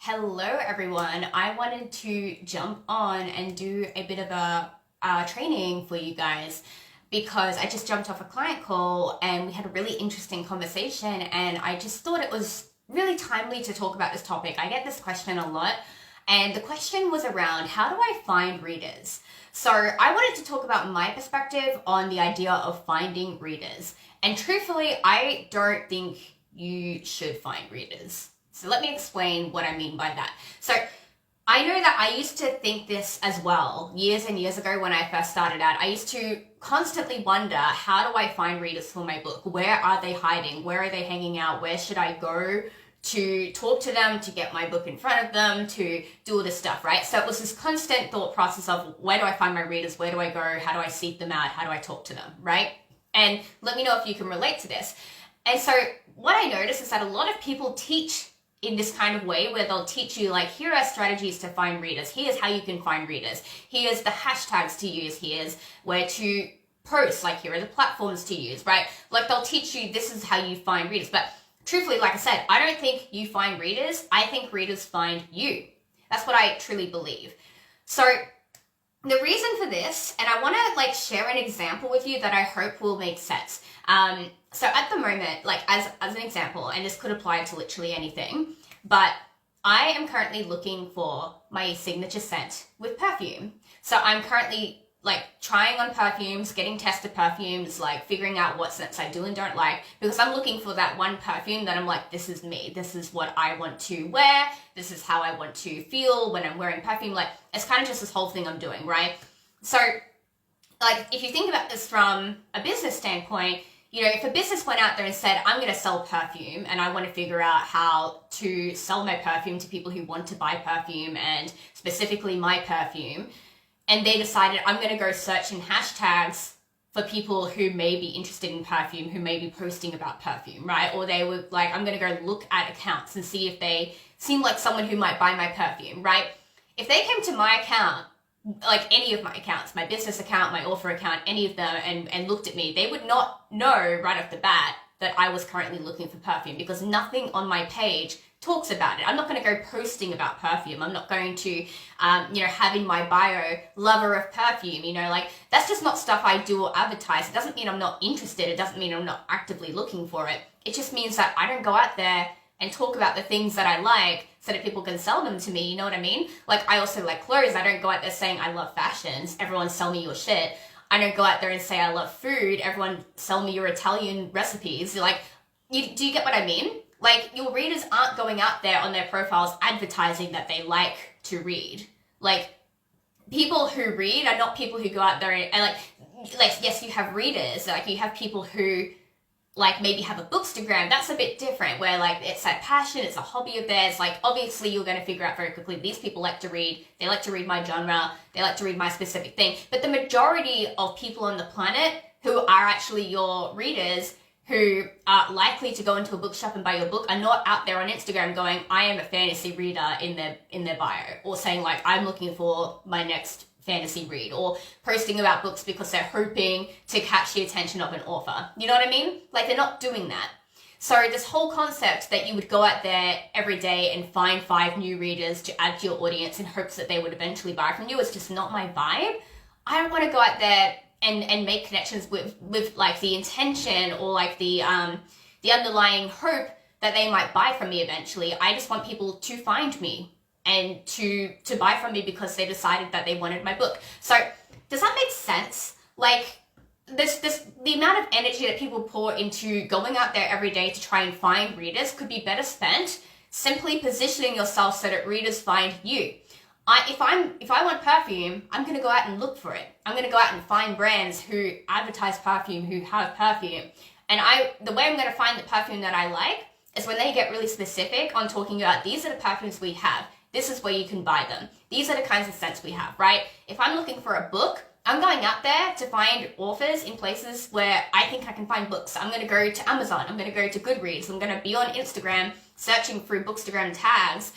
Hello everyone, I wanted to jump on and do a bit of a training for you guys because I just jumped off a client call and we had a really interesting conversation and I just thought it was really timely to talk about this topic. I get this question a lot and the question was around how do I find readers? So I wanted to talk about my perspective on the idea of finding readers, and truthfully I don't think you should find readers. So let me explain what I mean by that. So I know that I used to think this as well years and years ago when I first started out. I used to constantly wonder, how do I find readers for my book? Where are they hiding? Where are they hanging out? Where should I go to talk to them, to get my book in front of them, to do all this stuff, right? So it was this constant thought process of where do I find my readers? Where do I go? How do I seek them out? How do I talk to them, right? And let me know if you can relate to this. And so what I noticed is that a lot of people teach in this kind of way where they'll teach you like, here are strategies to find readers. Here's how you can find readers. Here's the hashtags to use. Here's where to post. Like, here are the platforms to use, right? Like, they'll teach you this is how you find readers. But truthfully, like I said, I don't think you find readers. I think readers find you. That's what I truly believe. So the reason for this, and I want to like share an example with you that I hope will make sense. So at the moment, like as an example, and this could apply to literally anything, but I am currently looking for my signature scent with perfume. So I'm currently like trying on perfumes, getting tested perfumes, like figuring out what scents I do and don't like, because I'm looking for that one perfume that I'm like, this is me. This is what I want to wear. This is how I want to feel when I'm wearing perfume. Like, it's kind of just this whole thing I'm doing, right? So like, if you think about this from a business standpoint, you know, if a business went out there and said, I'm going to sell perfume and I want to figure out how to sell my perfume to people who want to buy perfume and specifically my perfume, and they decided I'm going to go search in hashtags for people who may be interested in perfume, who may be posting about perfume, right? Or they were like, I'm going to go look at accounts and see if they seem like someone who might buy my perfume, right? If they came to my account, like any of my accounts, my business account, my author account, any of them, and looked at me, they would not know right off the bat that I was currently looking for perfume because nothing on my page talks about it. I'm not going to go posting about perfume. I'm not going to, have in my bio, lover of perfume, like that's just not stuff I do or advertise. It doesn't mean I'm not interested. It doesn't mean I'm not actively looking for it. It just means that I don't go out there and talk about the things that I like so that people can sell them to me, you know what I mean? Like, I also like clothes. I don't go out there saying I love fashions. Everyone sell me your shit. I don't go out there and say I love food. Everyone sell me your Italian recipes. Like, do you get what I mean? Like, your readers aren't going out there on their profiles advertising that they like to read. Like, people who read are not people who go out there and like yes, you have readers. Like, you have people who like maybe have a bookstagram. That's a bit different where like it's a passion, it's a hobby of theirs. Like, obviously you're going to figure out very quickly, these people like to read, they like to read my genre, they like to read my specific thing. But the majority of people on the planet who are actually your readers, who are likely to go into a bookshop and buy your book, are not out there on Instagram going, I am a fantasy reader in their bio, or saying like, I'm looking for my next fantasy read, or posting about books because they're hoping to catch the attention of an author. You know what I mean? Like, they're not doing that. So this whole concept that you would go out there every day and find 5 new readers to add to your audience in hopes that they would eventually buy from you is just not my vibe. I don't want to go out there and make connections with like the intention or like the underlying hope that they might buy from me eventually. I just want people to find me and to buy from me because they decided that they wanted my book. So does that make sense? Like, the amount of energy that people pour into going out there every day to try and find readers could be better spent simply positioning yourself so that readers find you. If I want perfume, I'm going to go out and look for it. I'm going to go out and find brands who advertise perfume, who have perfume. And the way I'm going to find the perfume that I like is when they get really specific on talking about, these are the perfumes we have. This is where you can buy them. These are the kinds of scents we have, right? If I'm looking for a book, I'm going out there to find authors in places where I think I can find books. I'm going to go to Amazon. I'm going to go to Goodreads. I'm going to be on Instagram searching through bookstagram tags,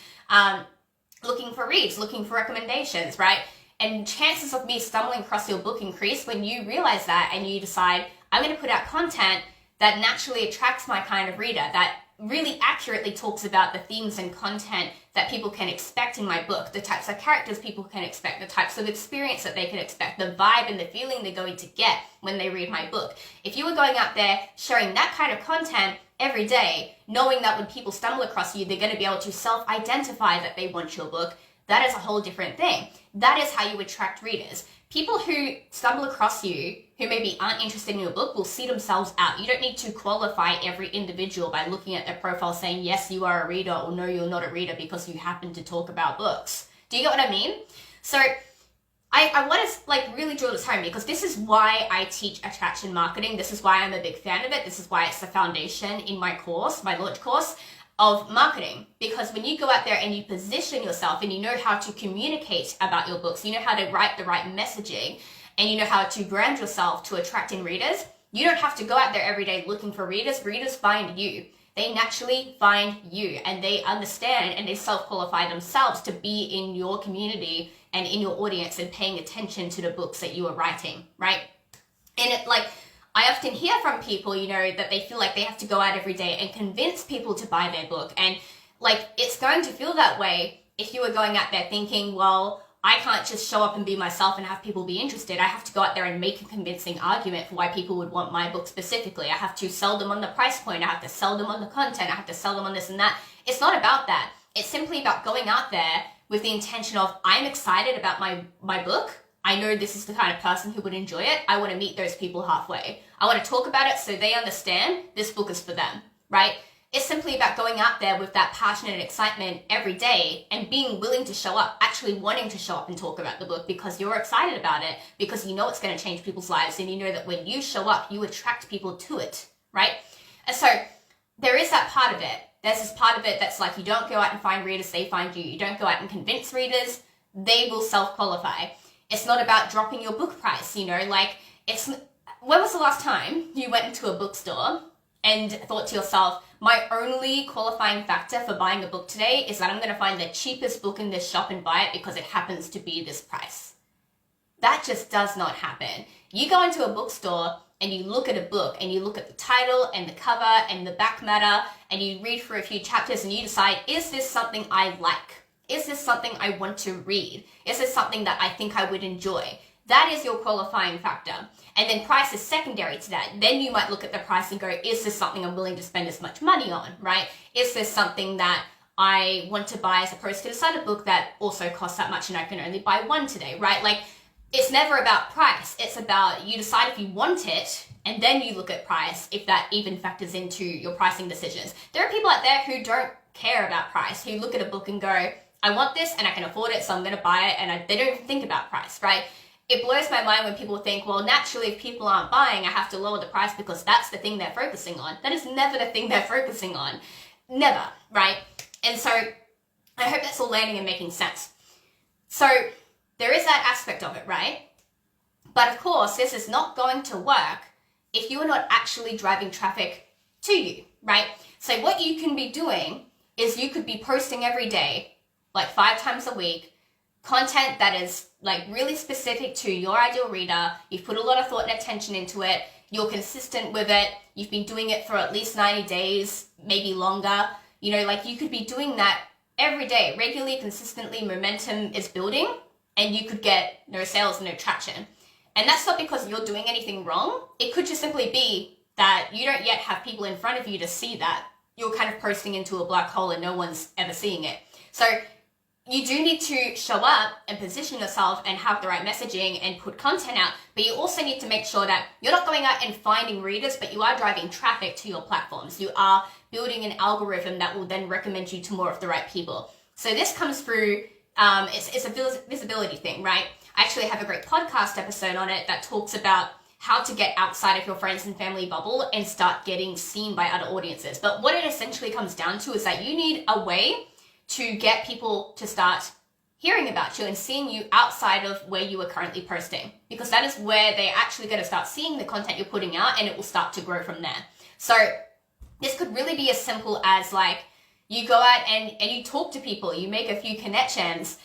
looking for reads, looking for recommendations, right? And chances of me stumbling across your book increase when you realize that and you decide, I'm going to put out content that naturally attracts my kind of reader, that really accurately talks about the themes and content that people can expect in my book, the types of characters people can expect, the types of experience that they can expect, the vibe and the feeling they're going to get when they read my book. If you were going out there sharing that kind of content every day, knowing that when people stumble across you, they're going to be able to self-identify that they want your book, that is a whole different thing. That is how you attract readers. People who stumble across you, who maybe aren't interested in your book, will see themselves out. You don't need to qualify every individual by looking at their profile saying, yes, you are a reader, or no, you're not a reader because you happen to talk about books. Do you get what I mean? So I want to really drill this home, because this is why I teach attraction marketing. This is why I'm a big fan of it. This is why it's the foundation in my course, my launch course of marketing. Because when you go out there and you position yourself and you know how to communicate about your books, you know how to write the right messaging, and you know how to brand yourself to attract in readers, you don't have to go out there every day looking for readers. Readers find you. They naturally find you, and they understand and they self-qualify themselves to be in your community and in your audience and paying attention to the books that you are writing, right? And I often hear from people, that they feel like they have to go out every day and convince people to buy their book. And it's going to feel that way if you were going out there thinking, well, I can't just show up and be myself and have people be interested. I have to go out there and make a convincing argument for why people would want my book specifically. I have to sell them on the price point. I have to sell them on the content. I have to sell them on this and that. It's not about that. It's simply about going out there with the intention of, I'm excited about my book. I know this is the kind of person who would enjoy it. I want to meet those people halfway. I want to talk about it so they understand this book is for them, right? It's simply about going out there with that passion and excitement every day and being willing to show up, actually wanting to show up and talk about the book because you're excited about it, because you know it's going to change people's lives, and you know that when you show up, you attract people to it, right? And so there is that part of it. There's this part of it that's like, you don't go out and find readers, they find you. You don't go out and convince readers, they will self-qualify. It's not about dropping your book price, when was the last time you went into a bookstore and thought to yourself, my only qualifying factor for buying a book today is that I'm going to find the cheapest book in this shop and buy it because it happens to be this price? That just does not happen. You go into a bookstore and you look at a book and you look at the title and the cover and the back matter and you read for a few chapters and you decide, is this something I like? Is this something I want to read? Is this something that I think I would enjoy? That is your qualifying factor. And then price is secondary to that. Then you might look at the price and go, is this something I'm willing to spend this much money on, right? Is this something that I want to buy as opposed to this other book that also costs that much and I can only buy one today, right? It's never about price. It's about, you decide if you want it and then you look at price, if that even factors into your pricing decisions. There are people out there who don't care about price, who look at a book and go, I want this and I can afford it, so I'm going to buy it, and they don't even think about price, right? It blows my mind when people think, well, naturally, if people aren't buying, I have to lower the price because that's the thing they're focusing on. That is never the thing they're focusing on. Never, right? And so I hope that's all landing and making sense. So there is that aspect of it, right? But of course, this is not going to work if you are not actually driving traffic to you, right? So what you can be doing is you could be posting every day, 5 times a week, content that is really specific to your ideal reader. You've put a lot of thought and attention into it. You're consistent with it. You've been doing it for at least 90 days, maybe longer. You could be doing that every day, regularly, consistently. Momentum is building and you could get no sales, no traction. And that's not because you're doing anything wrong. It could just simply be that you don't yet have people in front of you to see that. You're kind of posting into a black hole and no one's ever seeing it. So you do need to show up and position yourself and have the right messaging and put content out, but you also need to make sure that you're not going out and finding readers, but you are driving traffic to your platforms. You are building an algorithm that will then recommend you to more of the right people. So this comes through, it's a visibility thing, right? I actually have a great podcast episode on it that talks about how to get outside of your friends and family bubble and start getting seen by other audiences. But what it essentially comes down to is that you need a way to get people to start hearing about you and seeing you outside of where you are currently posting, because that is where they're actually going to start seeing the content you're putting out, and it will start to grow from there. So this could really be as simple as you go out and you talk to people, you make a few connections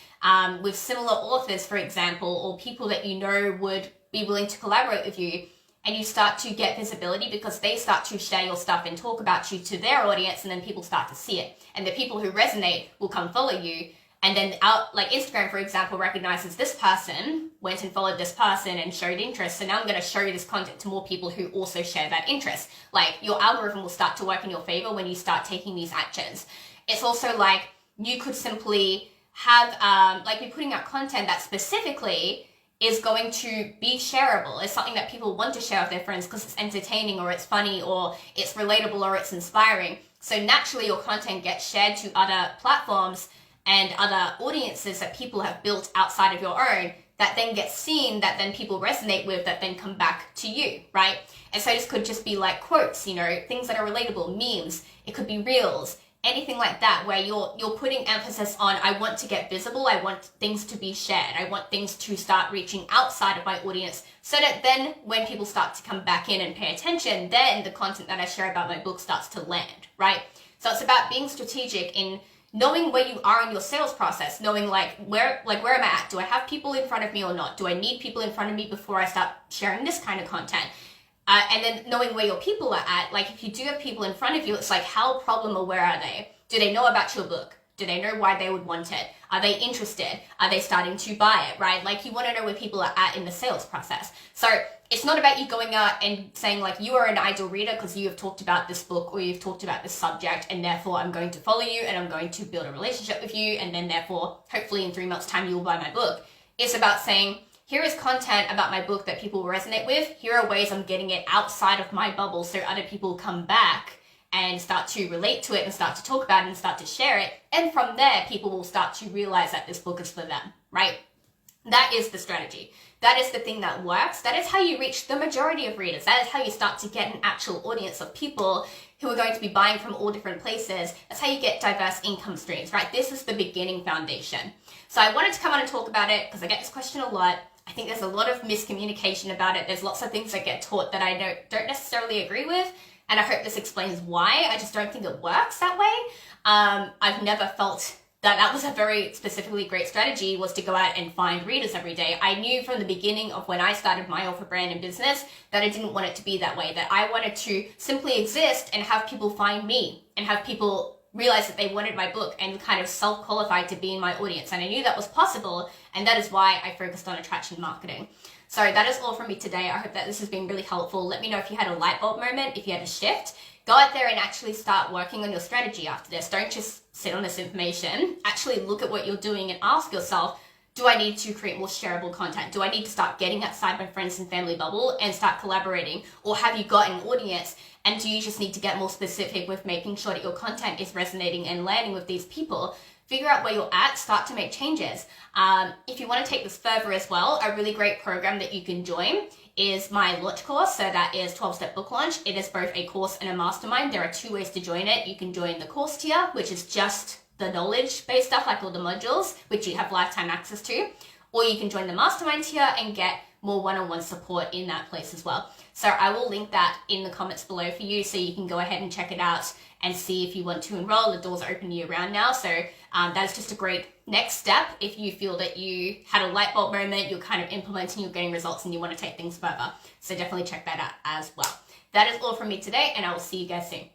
with similar authors, for example, or people that you know would be willing to collaborate with you. and you start to get visibility because they start to share your stuff and talk about you to their audience, and then people start to see it. And the people who resonate will come follow you. And then like Instagram, for example, recognizes this person, went and followed this person and showed interest. So now I'm going to show you this content to more people who also share that interest. Like your algorithm will start to work in your favor when you start taking these actions. It's also like you could simply have, like be putting out content that specifically is going to be shareable. It's something that people want to share with their friends because it's entertaining or it's funny or it's relatable or it's inspiring. So naturally your content gets shared to other platforms and other audiences that people have built outside of your own, that then get seen, that then people resonate with, that then come back to you, right? And so this could just be like quotes, you know, things that are relatable, memes, it could be reels, anything like that, where you're putting emphasis on, I want to get visible, I want things to be shared, I want things to start reaching outside of my audience, so that then when people start to come back in and pay attention, then the content that I share about my book starts to land, right? So it's about being strategic in knowing where you are in your sales process, knowing where am I at? Do I have people in front of me or not? Do I need people in front of me before I start sharing this kind of content? And then knowing where your people are at, like if you do have people in front of you, it's like, how problem aware are they? Do they know about your book? Do they know why they would want it? Are they interested? Are they starting to buy it, right? Like you want to know where people are at in the sales process. So it's not about you going out and saying like, you are an ideal reader because you have talked about this book or you've talked about this subject, and therefore I'm going to follow you and I'm going to build a relationship with you, and then therefore hopefully in 3 months time you will buy my book. It's about saying, here is content about my book that people will resonate with. Here are ways I'm getting it outside of my bubble so other people come back and start to relate to it and start to talk about it and start to share it. And from there, people will start to realize that this book is for them, right? That is the strategy. That is the thing that works. That is how you reach the majority of readers. That is how you start to get an actual audience of people who are going to be buying from all different places. That's how you get diverse income streams, right? This is the beginning foundation. So I wanted to come on and talk about it because I get this question a lot. I think there's a lot of miscommunication about it. There's lots of things that get taught that I don't necessarily agree with. And I hope this explains why. I just don't think it works that way. I've never felt that was a very specifically great strategy, was to go out and find readers every day. I knew from the beginning of when I started my offer brand and business that I didn't want it to be that way, that I wanted to simply exist and have people find me and have people realize that they wanted my book and kind of self-qualified to be in my audience. And I knew that was possible, and that is why I focused on attraction marketing. So that is all from me today. I hope that this has been really helpful. Let me know if you had a light bulb moment, if you had a shift. Go out there and actually start working on your strategy after this. Don't just sit on this information. Actually look at what you're doing and ask yourself, do I need to create more shareable content? Do I need to start getting outside my friends and family bubble and start collaborating? Or have you got an audience, and do you just need to get more specific with making sure that your content is resonating and landing with these people? Figure out where you're at, start to make changes. If you want to take this further as well, a really great program that you can join is my launch course. So that is 12-step book launch. It is both a course and a mastermind. There are 2 ways to join it. You can join the course tier, which is just the knowledge-based stuff, like all the modules, which you have lifetime access to, or you can join the mastermind tier and get more one-on-one support in that place as well. So I will link that in the comments below for you, so you can go ahead and check it out and see if you want to enroll. The doors are open year-round now, so that's just a great next step if you feel that you had a light bulb moment, you're kind of implementing, you're getting results, and you want to take things further. So definitely check that out as well. That is all from me today, and I will see you guys soon.